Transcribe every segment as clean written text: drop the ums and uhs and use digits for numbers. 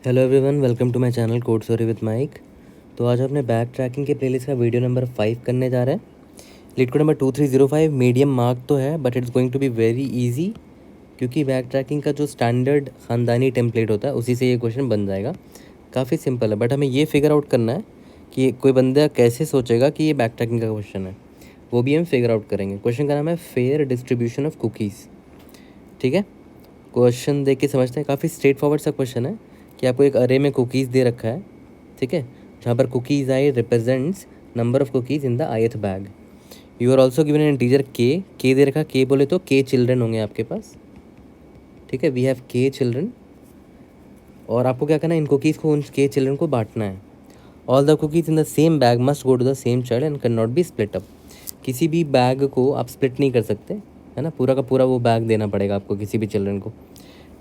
Hello everyone, welcome to my channel code story with Mike. तो आज अपने backtracking के प्लेलिस्ट का वीडियो नंबर 5 करने जा रहे हैं। LeetCode number 2305 medium mark तो है but it's going to be very easy, क्योंकि बैक ट्रैकिंग का जो स्टैंडर्ड ख़ानदानी टेम्पलेट होता है उसी से ये क्वेश्चन बन जाएगा। काफ़ी सिंपल है, बट हमें ये फिगर आउट करना है कि कोई बंदा कैसे सोचेगा कि ये बैक ट्रैकिंग का क्वेश्चन है, वो भी हम फिगर आउट करेंगे। क्वेश्चन का नाम है फेयर डिस्ट्रीब्यूशन ऑफ कुकीज़। ठीक है, क्वेश्चन देख के समझते हैं। काफ़ी स्ट्रेट फॉरवर्ड सा क्वेश्चन है कि आपको एक अरे में कुकीज़ दे रखा है, ठीक है, जहाँ पर cookies i represents number of cookies in the ith bag. You are also given an integer k दे रखा। के बोले तो के चिल्ड्रन होंगे आपके पास, ठीक है, वी हैव के चिल्ड्रन। और आपको क्या करना है, इन कुकीज़ को उन के चिल्ड्रन को बांटना है। All the cookies in the same bag must go to the same child and can not be split up. किसी भी बैग को आप स्प्लिट नहीं कर सकते, है ना, पूरा का पूरा वो बैग देना पड़ेगा आपको किसी भी चिल्ड्रन को,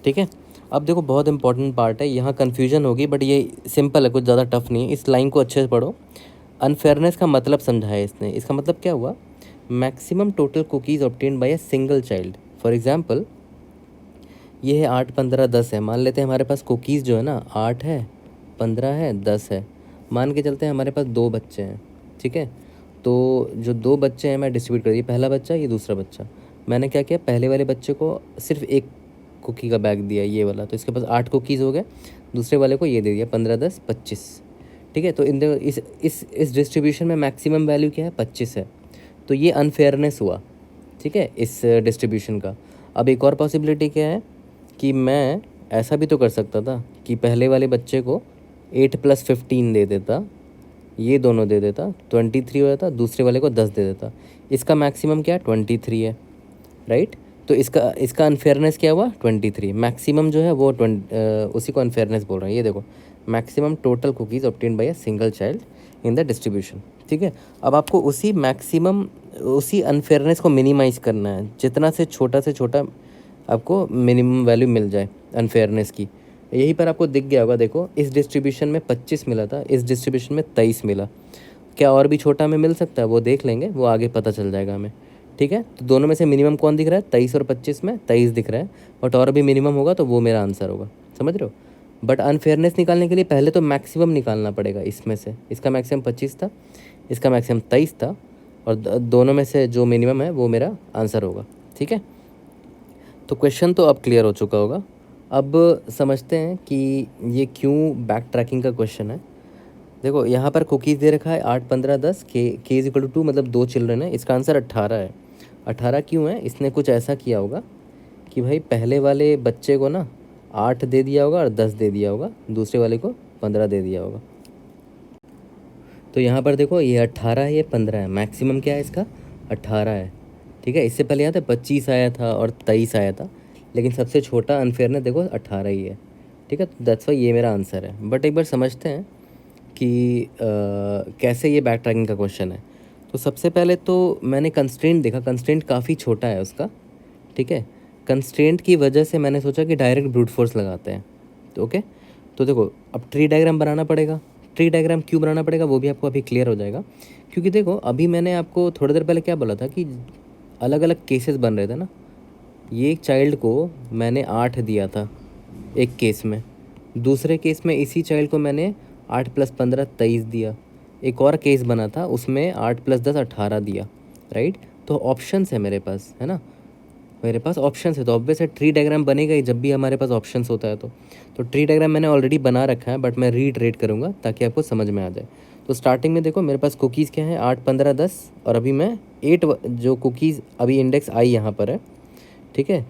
ठीक है। अब देखो, बहुत इंपॉर्टेंट पार्ट है, यहाँ कन्फ्यूजन होगी बट ये सिंपल है, कुछ ज़्यादा टफ नहीं है। इस लाइन को अच्छे से पढ़ो। अनफेयरनेस का मतलब समझाया इसने। इसका मतलब क्या हुआ, maximum total cookies obtained by a single child. For example, ये है 8, 15, 10 है। मान लेते हैं हमारे पास कुकीज़ जो है ना 8 है, 15 है, 10 है। मान के चलते हैं हमारे पास 2 बच्चे हैं, ठीक है। तो जो 2 बच्चे हैं मैं डिस्ट्रीब्यूट कर दिया, पहला बच्चा, ये दूसरा बच्चा। मैंने क्या किया, पहले वाले बच्चे को सिर्फ एक कुकी का बैग दिया, ये वाला, तो इसके पास 8 कुकीज़ हो गए। दूसरे वाले को ये दे दिया 15, 10, 25, ठीक है। तो इन इस डिस्ट्रीब्यूशन में मैक्सिमम वैल्यू क्या है, 25 है। तो ये अनफेयरनेस हुआ, ठीक है, इस डिस्ट्रीब्यूशन का। अब एक और पॉसिबिलिटी क्या है कि मैं ऐसा भी तो कर सकता था कि पहले वाले बच्चे को 8 + 15 दे देता, ये दोनों दे देता, 23 हो जाता। दूसरे वाले को 10 दे देता। इसका मैक्सिमम क्या है, 23 है, राइट। तो इसका इसका अनफेयरनेस क्या हुआ, 23। मैक्सिमम जो है वो उसी को अनफेयरनेस बोल रहे हैं। ये देखो, maximum total cookies obtained by a single child in the distribution, ठीक है। अब आपको उसी अनफेयरनेस को मिनिमाइज़ करना है, जितना से छोटा आपको मिनिमम वैल्यू मिल जाए अनफेयरनेस की। यहीं पर आपको दिख गया होगा, देखो, इस डिस्ट्रीब्यूशन में 25 मिला था, इस डिस्ट्रीब्यूशन में 23 मिला। क्या और भी छोटा में मिल सकता है, वो देख लेंगे, वो आगे पता चल जाएगा हमें, ठीक है। तो दोनों में से मिनिमम कौन दिख रहा है, 23 और 25 में 23 दिख रहा है, बट और भी मिनिमम होगा तो वो मेरा आंसर होगा, समझ रहे हो। बट अनफेयरनेस निकालने के लिए पहले तो मैक्सिमम निकालना पड़ेगा इसमें से। इसका मैक्सिमम 25 था, इसका मैक्सिमम 23 था, और दोनों में से जो मिनिमम है वो मेरा आंसर होगा, ठीक है। तो क्वेश्चन तो अब क्लियर हो चुका होगा। अब समझते हैं कि ये क्यों बैक ट्रैकिंग का क्वेश्चन है। देखो, यहाँ पर कुकीज़ दे रखा है 8, 15, 10, के इज इक्वल टू 2, मतलब 2 चिल्ड्रन है। इसका आंसर 18 है। 18 क्यों है, इसने कुछ ऐसा किया होगा कि भाई पहले वाले बच्चे को ना 8 दे दिया होगा और 10 दे दिया होगा, दूसरे वाले को 15 दे दिया होगा। तो यहाँ पर देखो, ये 18 है, ये 15 है, मैक्सिमम क्या है इसका, 18 है, ठीक है। इससे पहले यहाँ था 25 आया था और 23 आया था, लेकिन सबसे छोटा अनफेयरनेस देखो 18 ही है, ठीक है। तो दैट्स वाई ये मेरा आंसर है। बट एक बार समझते हैं कि कैसे ये बैक ट्रैकिंग का क्वेश्चन है। तो सबसे पहले तो मैंने कंस्ट्रेंट देखा, कंस्ट्रेंट काफ़ी छोटा है उसका, ठीक है। कंस्ट्रेंट की वजह से मैंने सोचा कि डायरेक्ट ब्रूट फोर्स लगाते हैं, तो ओके। तो देखो, अब ट्री डायग्राम बनाना पड़ेगा। ट्री डायग्राम क्यों बनाना पड़ेगा वो भी आपको अभी क्लियर हो जाएगा, क्योंकि देखो, अभी मैंने आपको थोड़ी देर पहले क्या बोला था कि अलग अलग केसेस बन रहे थे ना। ये एक चाइल्ड को मैंने 8 दिया था एक केस में, दूसरे केस में इसी चाइल्ड को मैंने 8 + 15 23 दिया। एक और केस बना था, उसमें 8 + 10 18 दिया, राइट। तो ऑप्शंस है मेरे पास, है ना, मेरे पास ऑप्शंस है, तो ऑब्वियस है ट्री डायग्राम बनेगा ही जब भी हमारे पास ऑप्शंस होता है। तो ट्री डायग्राम मैंने ऑलरेडी बना रखा है, बट मैं रीट्रेट करूँगा ताकि आपको समझ में आ जाए। तो स्टार्टिंग में देखो, मेरे पास कुकीज़ क्या है, 8, 15, 10, और अभी मैं 8 जो कुकीज़ अभी इंडेक्स आई यहाँ पर है, ठीक है,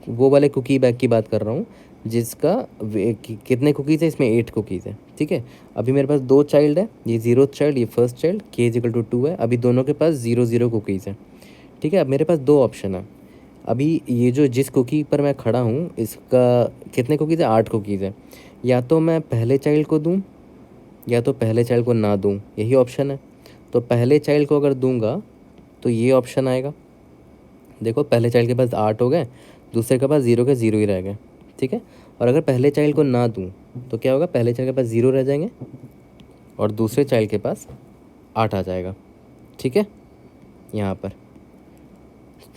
वो वाले कुकी बैग की बात कर रहा हूँ, जिसका कितने कुकीज़ है, इसमें 8 कुकीज़ है, ठीक है। अभी मेरे पास 2 चाइल्ड है, ये 0th चाइल्ड, ये फर्स्ट चाइल्ड, के इज इक्वल टू 2 है। अभी दोनों के पास 0 0 कुकीज़ है, ठीक है। अब मेरे पास 2 ऑप्शन है। अभी ये जो जिस कुकी पर मैं खड़ा हूँ, इसका कितने कुकीज़ है, 8 कुकीज़ है। या तो मैं पहले चाइल्ड को दूँ, या तो पहले चाइल्ड को ना दूँ, यही ऑप्शन है। तो पहले चाइल्ड को अगर दूंगा तो ये ऑप्शन आएगा। देखो, पहले चाइल्ड के पास 8 हो गए, दूसरे के पास 0 के 0 ही रह गए, ठीक है। और अगर पहले चाइल्ड को ना दूँ तो क्या होगा, पहले चाइल्ड के पास 0 रह जाएंगे और दूसरे चाइल्ड के पास 8 आ जाएगा, ठीक है, यहाँ पर।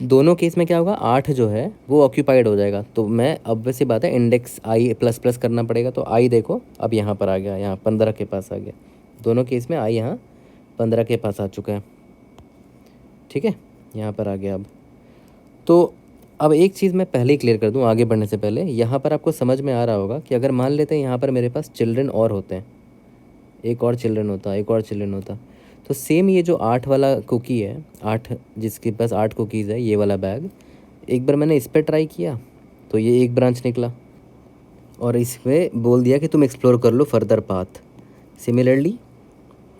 दोनों केस में क्या होगा, 8 जो है वो ऑक्यूपाइड हो जाएगा। तो मैं अब वैसी बात है इंडेक्स आई प्लस प्लस करना पड़ेगा। तो आई देखो अब यहाँ पर आ गया, यहाँ 15 के पास आ गया। दोनों केस में आई यहाँ 15 के पास आ चुका है। ठीक है, यहाँ पर आ गया। तो अब एक चीज़ मैं पहले ही क्लियर कर दूँ आगे बढ़ने से पहले। यहाँ पर आपको समझ में आ रहा होगा कि अगर मान लेते हैं यहाँ पर मेरे पास चिल्ड्रन और होते हैं, एक और चिल्ड्रन होता, एक और चिल्ड्रन होता, तो सेम ये जो 8 वाला कुकी है, 8 जिसके पास 8 कुकीज़ है, ये वाला बैग, एक बार मैंने इस पर ट्राई किया तो ये एक ब्रांच निकला और इसमें बोल दिया कि तुम एक्सप्लोर कर लो फर्दर पाथ। सिमिलरली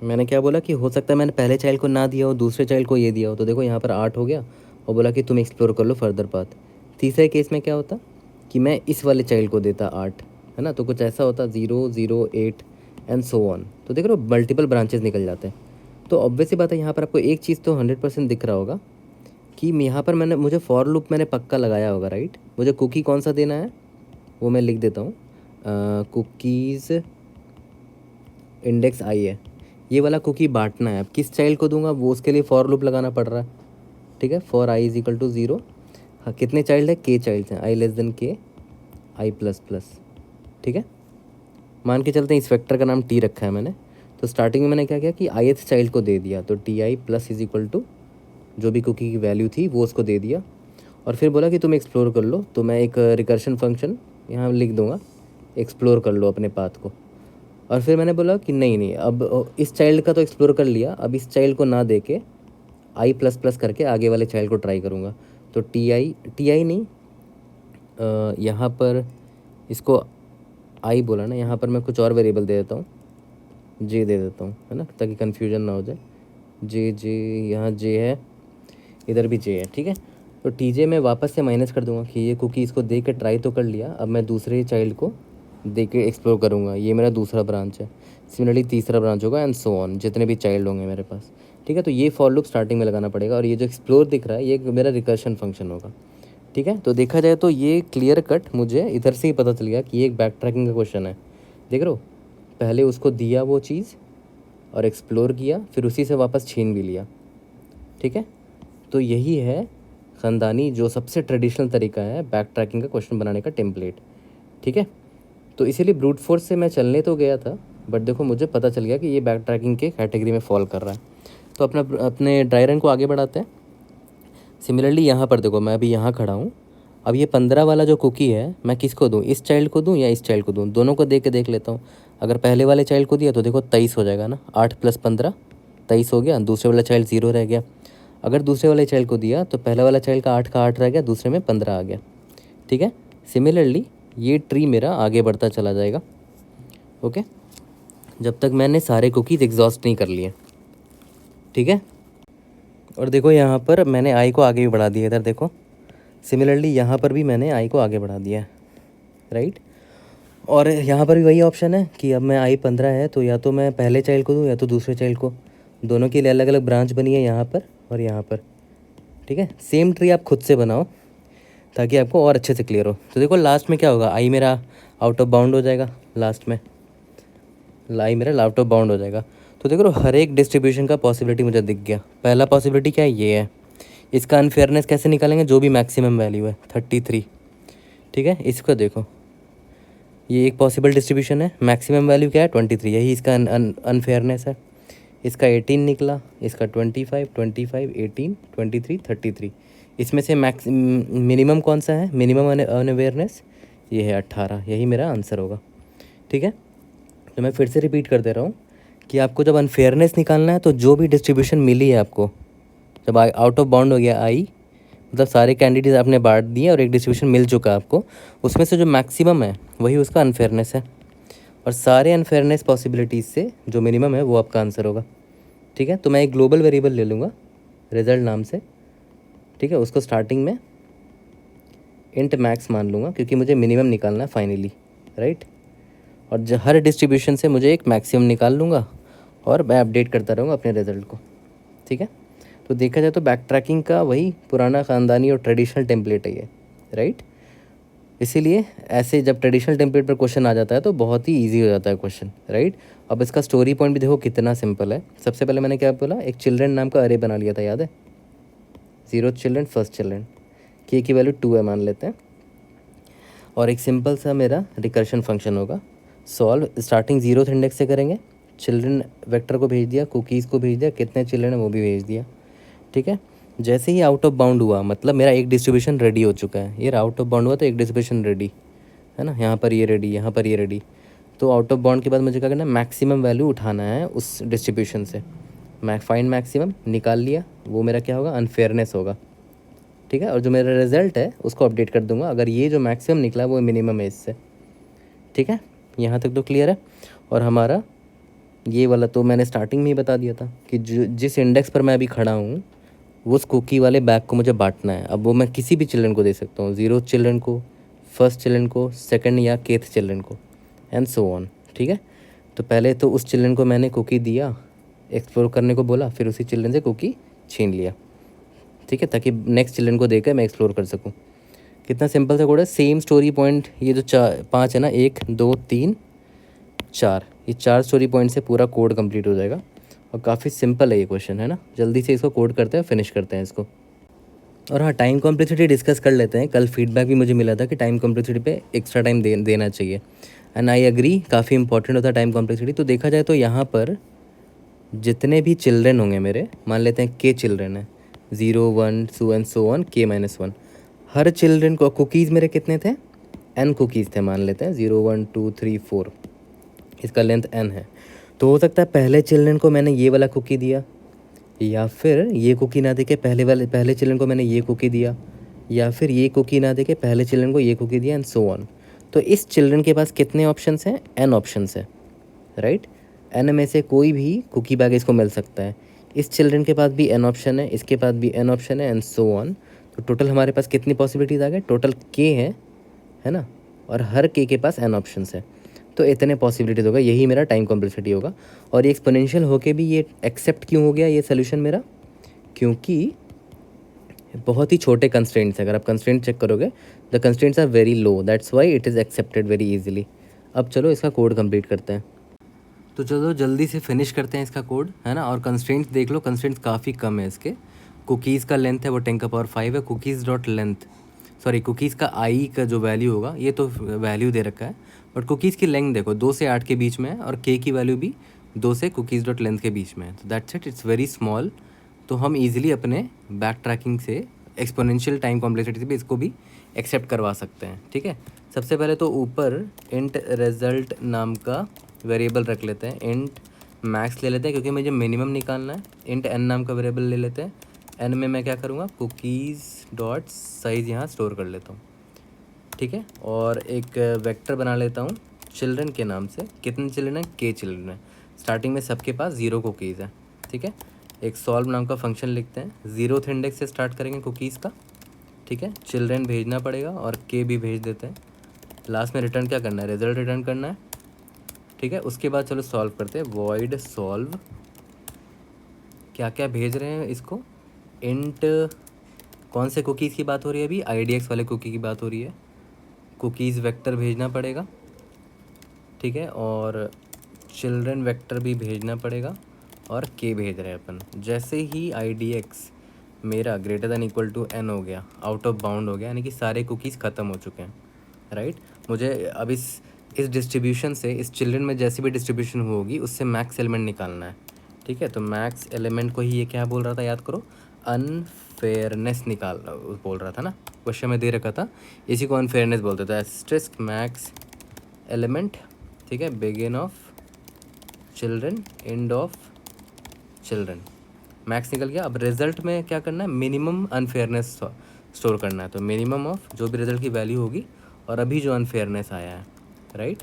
मैंने क्या बोला कि हो सकता है मैंने पहले चाइल्ड को ना दिया हो, दूसरे चाइल्ड को ये दिया हो, तो देखो यहाँ पर 8 हो गया और बोला कि तुम एक्सप्लोर कर लो फर्दर पाथ। तीसरे केस में क्या होता कि मैं इस वाले चाइल्ड को देता 8, है ना, तो कुछ ऐसा होता 0 0 8 एंड सो ऑन। तो देख रहे हो मल्टीपल ब्रांचेस निकल जाते हैं। तो ऑब्वियसली बात है यहाँ पर आपको एक चीज़ तो 100% दिख रहा होगा कि यहाँ पर मुझे फॉर लूप मैंने पक्का लगाया होगा, राइट। मुझे कुकी कौन सा देना है वो मैं लिख देता हूँ, कुकीज़ इंडेक्स आई है, ये वाला कुकी बांटना है। अब किस चाइल्ड को दूंगा वो उसके लिए फॉर लूप लगाना पड़ रहा है। ठीक है, for i is equal to 0। हाँ, कितने चाइल्ड है, के चाइल्ड हैं, आई लेस देन के आई प्लस प्लस। ठीक है, मान के चलते हैं इस वेक्टर का नाम टी रखा है मैंने। तो स्टार्टिंग में मैंने क्या किया कि ith चाइल्ड को दे दिया, तो t i plus is equal to जो भी कुकी की वैल्यू थी वो उसको दे दिया और फिर बोला कि तुम एक्सप्लोर कर लो। तो मैं एक रिकर्शन फंक्शन यहाँ लिख दूंगा, एक्सप्लोर कर लो अपने पाथ को। और फिर मैंने बोला कि नहीं अब इस चाइल्ड का तो एक्सप्लोर कर लिया, अब इस चाइल्ड को ना दे के आई प्लस प्लस करके आगे वाले चाइल्ड को ट्राई करूँगा। तो टी आई नहीं, यहाँ पर इसको आई बोला ना, यहाँ पर मैं कुछ और वेरिएबल दे देता हूँ, जे दे देता हूँ, है ना, ताकि कन्फ्यूजन ना हो जाए। जे यहाँ जे है, इधर भी जे है। ठीक है, तो टी जे मैं वापस से माइनस कर दूंगा कि ये कुकी इसको दे के ट्राई तो कर लिया, अब मैं दूसरे चाइल्ड को दे के एक्सप्लोर करूँगा। ये मेरा दूसरा ब्रांच है, सिमिलरली तीसरा ब्रांच होगा एंड सो ऑन, जितने भी चाइल्ड होंगे मेरे पास। ठीक है, तो ये फॉर लूप स्टार्टिंग में लगाना पड़ेगा और ये जो एक्सप्लोर दिख रहा है ये मेरा रिकर्शन फंक्शन होगा। ठीक है, तो देखा जाए तो ये क्लियर कट मुझे इधर से ही पता चल गया कि ये एक बैक ट्रैकिंग का क्वेश्चन है। देख रहे हो, पहले उसको दिया वो चीज़ और एक्सप्लोर किया, फिर उसी से वापस छीन भी लिया। ठीक है, तो यही है ख़ानदानी जो सबसे ट्रेडिशनल तरीका है बैक ट्रैकिंग का क्वेश्चन बनाने का टेम्पलेट। ठीक है, तो इसीलिए ब्रूट फोर्स से मैं चलने तो गया था, बट देखो मुझे पता चल गया कि ये बैक ट्रैकिंग के कैटेगरी में फॉल कर रहा है। तो अपने ड्राई रन को आगे बढ़ाते हैं। सिमिलरली यहाँ पर देखो मैं अभी यहाँ खड़ा हूँ, अब ये 15 वाला जो कुकी है मैं किसको दूँ, इस चाइल्ड को दूँ या इस चाइल्ड को दूँ, दोनों को दे के देख लेता हूँ। अगर पहले वाले चाइल्ड को दिया तो देखो 23 हो जाएगा ना, 8 + 15 23 हो गया, दूसरे वाला चाइल्ड 0 रह गया। अगर दूसरे वाले चाइल्ड को दिया तो पहले वाला चाइल्ड का 8 रह गया, दूसरे में 15 आ गया। ठीक है, सिमिलरली ये ट्री मेरा आगे बढ़ता चला जाएगा। ओके, जब तक मैंने सारे कुकीज़ एग्जॉस्ट नहीं कर लिए। ठीक है, और देखो यहाँ पर मैंने आई को आगे भी बढ़ा दिया, इधर देखो। सिमिलरली यहाँ पर भी मैंने आई को आगे बढ़ा दिया है, राइट। और यहाँ पर भी वही ऑप्शन है कि अब मैं आई 15 है तो या तो मैं पहले चाइल्ड को दूँ या तो दूसरे चाइल्ड को, दोनों के लिए अलग अलग ब्रांच बनी है यहाँ पर और यहाँ पर। ठीक है, सेम ट्री आप खुद से बनाओ ताकि आपको और अच्छे से क्लियर हो। तो देखो लास्ट में क्या होगा, आई मेरा आउट ऑफ बाउंड हो जाएगा, लास्ट में आई मेरा आउट ऑफ बाउंड हो जाएगा। तो देखो हर एक डिस्ट्रीब्यूशन का पॉसिबिलिटी मुझे दिख गया। पहला पॉसिबिलिटी क्या है, ये है। इसका अनफेयरनेस कैसे निकालेंगे, जो भी मैक्सिमम वैल्यू है 33। ठीक है, इसको देखो, ये एक पॉसिबल डिस्ट्रीब्यूशन है, मैक्सिमम वैल्यू क्या है 23, यही इसका अनफेयरनेस है। इसका 18 निकला, इसका 25 18 23 33। इसमें से मिनिमम कौन सा है, मिनिमम अनअवेयरनेस ये है 18, यही मेरा आंसर होगा। ठीक है, तो मैं फिर से रिपीट कर दे रहा हूँ कि आपको जब अनफेयरनेस निकालना है तो जो भी डिस्ट्रीब्यूशन मिली है आपको, जब आउट ऑफ बाउंड हो गया आई, मतलब सारे कैंडिडेट आपने बांट दिए और एक डिस्ट्रीब्यूशन मिल चुका है आपको, उसमें से जो मैक्सिमम है वही उसका अनफेयरनेस है और सारे अनफेयरनेस पॉसिबिलिटीज़ से जो मिनिमम है वो आपका आंसर होगा। ठीक है, तो मैं एक ग्लोबल वेरिएबल ले लूँगा रिजल्ट नाम से। ठीक है, उसको स्टार्टिंग में इंट मैक्स मान लूँगा क्योंकि मुझे मिनिमम निकालना है फाइनली, राइट। और हर डिस्ट्रीब्यूशन से मुझे एक मैक्सिमम निकाल लूँगा और मैं अपडेट करता रहूँगा अपने रिजल्ट को। ठीक है, तो देखा जाए तो बैक ट्रैकिंग का वही पुराना ख़ानदानी और ट्रेडिशनल टेम्पलेट है ये, राइट। इसीलिए ऐसे जब ट्रेडिशनल टेम्पलेट पर क्वेश्चन आ जाता है तो बहुत ही इजी हो जाता है क्वेश्चन, राइट। अब इसका स्टोरी पॉइंट भी देखो कितना सिंपल है। सबसे पहले मैंने क्या बोला, एक चिल्ड्रन नाम का अरे बना लिया था, याद है। 0 चिल्ड्रन फर्स्ट चिल्ड्रन, के की वैल्यू 2 है मान लेते हैं। और एक सिंपल सा मेरा रिकर्शन फंक्शन होगा, सॉल्व स्टार्टिंग 0th इंडेक्स से करेंगे, चिल्ड्रन वेक्टर को भेज दिया, कुकीज़ को भेज दिया, कितने चिल्ड्रन है वो भी भेज दिया। ठीक है, जैसे ही आउट ऑफ बाउंड हुआ मतलब मेरा एक डिस्ट्रीब्यूशन रेडी हो चुका है। ये आउट ऑफ बाउंड हुआ तो एक डिस्ट्रीब्यूशन रेडी है ना, यहाँ पर ये रेडी, यहाँ पर ये रेडी। तो आउट ऑफ बाउंड के बाद मुझे क्या करना है, मैक्सिमम वैल्यू उठाना है उस डिस्ट्रीब्यूशन से। फाइंड मैक्सिमम निकाल लिया, वो मेरा क्या होगा, अनफेयरनेस होगा। ठीक है, और जो मेरा रिजल्ट है उसको अपडेट कर दूंगा अगर ये जो मैक्सिमम निकला वो मिनिमम है इससे। ठीक है, यहाँ तक तो क्लियर है। और हमारा ये वाला तो मैंने स्टार्टिंग में ही बता दिया था कि जिस इंडेक्स पर मैं अभी खड़ा हूँ उस कुकी वाले बैग को मुझे बांटना है। अब वो मैं किसी भी चिल्ड्रन को दे सकता हूँ, 0 चिल्ड्रन को, फर्स्ट चिल्ड्रन को, सेकंड या केथ चिल्ड्रन को, एंड सो ऑन। ठीक है, तो पहले तो उस चिल्ड्रन को मैंने कुकी दिया, एक्सप्लोर करने को बोला, फिर उसी चिल्ड्रन से कुकी छीन लिया। ठीक है, ताकि नेक्स्ट चिल्ड्रन को देकर मैं एक्सप्लोर कर सकूँ। कितना सिंपल सा कोड है। सेम स्टोरी पॉइंट ये जो 5 है ना, 1 2 3 4, ये 4 स्टोरी पॉइंट से पूरा कोड कंप्लीट हो जाएगा। और काफ़ी सिंपल है ये क्वेश्चन, है ना। जल्दी से इसको कोड करते हैं, फिनिश करते हैं इसको। और हाँ, टाइम कॉम्प्लेक्सिटी डिस्कस कर लेते हैं। कल फीडबैक भी मुझे मिला था कि टाइम कॉम्प्लेक्सिटी पे एक्स्ट्रा टाइम देना चाहिए, एंड आई एग्री, काफ़ी इंपॉर्टेंट होता है टाइम कॉम्प्लेक्सिटी। तो देखा जाए तो यहाँ पर जितने भी चिल्ड्रन होंगे मेरे, मान लेते हैं के चिल्ड्रन है, 0 1 2 and so on k-1, her children को कुकीज़ मेरे कितने थे, n कुकीज़ थे मान लेते हैं, 0 1 2 3 4, इसका लेंथ n है। तो हो सकता है पहले चिल्ड्रन को मैंने ये वाला कुकी दिया, या फिर ये कुकी ना दे के पहले चिल्ड्रन को मैंने ये कुकी दिया, या फिर ये कुकी ना दे के पहले चिल्ड्रन को ये कुकी दिया, एंड सो ऑन। तो इस चिल्ड्रन के पास कितने ऑप्शंस हैं, n ऑप्शंस है, राइट। n में से कोई भी कुकी बैग इसको मिल सकता है। इस चिल्ड्रन के पास भी n ऑप्शन है, इसके पास भी n ऑप्शन है, एंड सो ऑन। तो टोटल हमारे पास कितनी पॉसिबिलिटीज़ आ गए, टोटल k है ना, और हर k के पास n ऑप्शंस है। तो इतने पॉसिबिलिटीज़ होगा, यही मेरा टाइम कॉम्प्लेक्सिटी होगा। और ये एक्सपोनेंशियल होके भी ये एक्सेप्ट क्यों हो गया ये सोल्यूशन मेरा, क्योंकि बहुत ही छोटे कंस्ट्रेंट्स हैं। अगर आप कंस्ट्रेंट चेक करोगे, the constraints are very low, that's why it is accepted very easily. अब चलो इसका कोड कंप्लीट करते हैं। तो चलो जल्दी से फिनिश करते हैं इसका कोड, है ना। और कंस्ट्रेंट्स देख लो, कंस्ट्रेंट्स काफ़ी कम है इसके। कुकीज़ का लेंथ है वो 10⁻5 है, cookies dot length, sorry cookies का आई का जो वैल्यू होगा, ये तो वैल्यू दे रखा है, बट कुकीज़ की लेंथ देखो 2 से 8 के बीच में है, और के की वैल्यू भी 2 से कुकीज़ डॉट लेंथ के बीच में है। तो that's it, it's very small. तो हम ईजिली अपने बैक ट्रैकिंग से एक्सपोनेंशियल टाइम कॉम्प्लेक्सिटी से भी इसको भी एक्सेप्ट करवा सकते हैं। ठीक है, सबसे पहले तो ऊपर इंट रिजल्ट नाम का वेरिएबल रख लेते हैं, इंट मैक्स ले लेते हैं क्योंकि मुझे मिनिमम निकालना है। इंट एन नाम का वेरिएबल ले लेते हैं, एन में मैं क्या करूँगा, कुकीज़ डॉट साइज़ यहाँ स्टोर कर लेता हूँ। ठीक है, और एक वेक्टर बना लेता हूँ चिल्ड्रन के नाम से। कितने चिल्ड्रन हैं, के चिल्ड्रन है, स्टार्टिंग में सबके पास 0 कुकीज़ है। ठीक है, एक सॉल्व नाम का फंक्शन लिखते हैं, 0th इंडेक्स से स्टार्ट करेंगे कुकीज़ का। ठीक है, चिल्ड्रन भेजना पड़ेगा और के भी भेज देते हैं। लास्ट में रिटर्न क्या करना है, रिजल्ट रिटर्न करना है। ठीक है, उसके बाद चलो सॉल्व करते हैं, वॉइड सॉल्व, क्या क्या भेज रहे हैं इसको, इंट कौन से कुकीज़ की बात हो रही है अभी, IDX वाले कुकी की बात हो रही है, कुकीज़ वेक्टर भेजना पड़ेगा। ठीक है, और चिल्ड्रन वेक्टर भी भेजना पड़ेगा, और के भेज रहे हैं अपन। जैसे ही IDX मेरा greater than equal to n हो गया, आउट ऑफ बाउंड हो गया, यानी कि सारे कुकीज़ ख़त्म हो चुके हैं, राइट। मुझे अब इस डिस्ट्रीब्यूशन से, इस चिल्ड्रन में जैसी भी डिस्ट्रीब्यूशन होगी उससे मैक्स एलिमेंट निकालना है। ठीक है, तो मैक्स एलिमेंट को ही ये क्या बोल रहा था, याद करो, अनफेयरनेस निकाल बोल रहा था ना, क्वेश्चन में दे रखा था, इसी को अनफेयरनेस बोलते थे। एस्टेरिस्क मैक्स एलिमेंट, ठीक है, begin of children, end of children, max निकल गया। अब रिजल्ट में क्या करना है, मिनिमम अनफेयरनेस स्टोर करना है। तो मिनिमम ऑफ जो भी रिजल्ट की वैल्यू होगी, और अभी जो अनफेयरनेस आया है, राइट,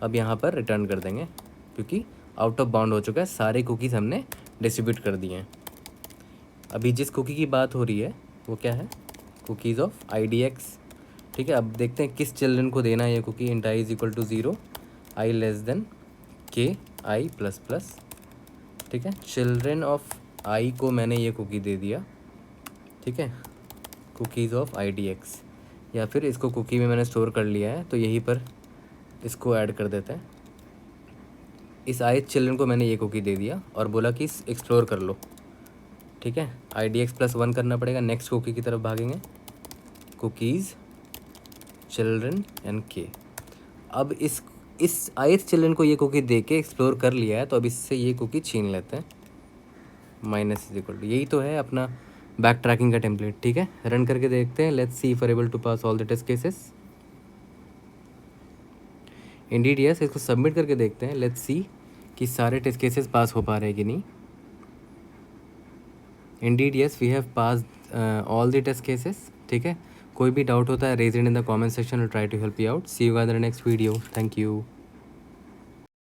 अब यहाँ पर रिटर्न कर देंगे क्योंकि आउट ऑफ बाउंड हो चुका है, सारे कुकीज़ हमने डिस्ट्रीब्यूट कर दिए हैं। अभी जिस कुकी की बात हो रही है वो क्या है, कुकीज़ ऑफ IDX। ठीक है, अब देखते हैं किस चिल्ड्रन को देना है ये cookie. Int i is equal to 0, i less than k i plus plus. ठीक है, चिल्ड्रन ऑफ i को मैंने ये कुकी दे दिया। ठीक है, कुकीज़ ऑफ IDX, या फिर इसको कुकी में मैंने स्टोर कर लिया है तो यहीं पर इसको ऐड कर देते हैं। इस ith चिल्ड्रन को मैंने ये कुकी दे दिया और बोला कि एक्सप्लोर कर लो। ठीक ठीक है, IDX+1 करना पड़ेगा। नेक्स्ट कुकी की तरफ भागेंगे, कुकीज़ चिल्ड्रन एंड के। अब इस ith चिल्ड्रन को ये कुकी दे के एक्सप्लोर कर लिया है, तो अब इससे ये कुकी छीन लेते हैं। माइनस इज इक्वल टू, यही तो है अपना बैक ट्रैकिंग का टेम्पलेट। ठीक है, रन करके देखते हैं। Let's see if are able to pass all the test cases. Indeed yes, इसको सबमिट करके देखते हैं। लेट्स सी कि सारे टेस्ट केसेस पास हो पा रहे हैं कि नहीं। Indeed yes, we have passed all the test cases. ठीक है, कोई भी डाउट होता है raise it in the comment section और try to help you out. See you guys in the next video. Thank you.